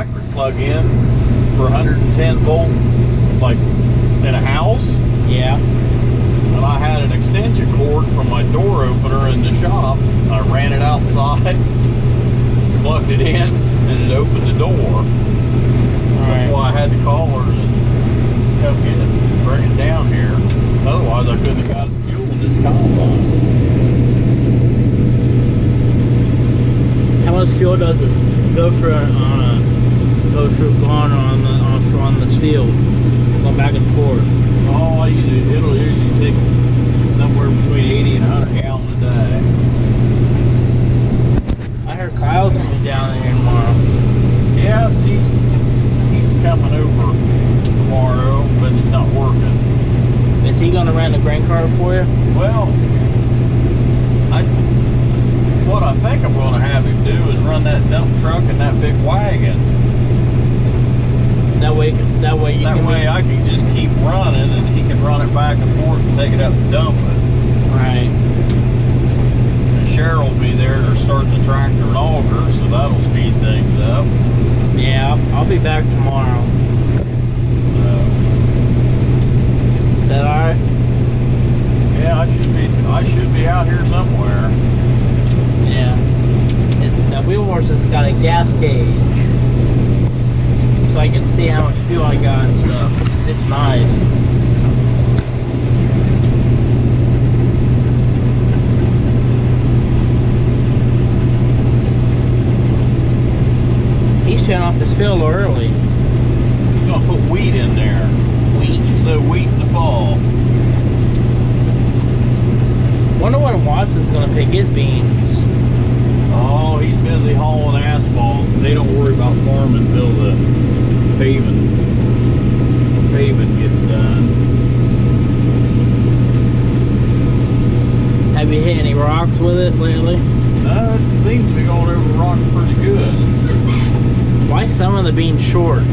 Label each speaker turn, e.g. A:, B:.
A: electric plug in for 110 volt, like in a house.
B: Yeah.
A: And I had an extension cord from my door opener in the shop. I ran it outside, plugged it in, and it opened the door. That's why I had to call her to help get it, bring it down here. Otherwise, I couldn't have got fuel in this combine.
B: How much fuel does this go for going on this field, going back and forth?
A: Oh, it'll usually take somewhere between 80 and 100 gallons a day.
B: I heard Kyle's gonna be down there tomorrow.
A: Yes, he's coming over tomorrow, but it's not working.
B: Is he gonna rent a grain cart for you?
A: Well, what I think I'm going to have him do is run that dump truck and that big wagon.
B: That way
A: I can just keep running, and he can run it back and forth and take it up and dump it.
B: Right.
A: And Cheryl will be there to start the tractor and auger, so that'll speed things up.
B: Yeah, I'll be back tomorrow. Is that alright?
A: Yeah, I should be out here somewhere.
B: Yeah. The wheel horse has got a gas gauge, so I can see how much fuel I got and stuff. It's nice. He's turning off this field early.
A: He's gonna put wheat in there.
B: Wheat?
A: So wheat in the fall.
B: Wonder when Watson's gonna pick his beans.
A: Oh, he's busy hauling asphalt. They don't worry about farming until the paving gets done.
B: Have you hit any rocks with it lately?
A: No, it seems to be going over rocks pretty good.
B: Why some of the beans short?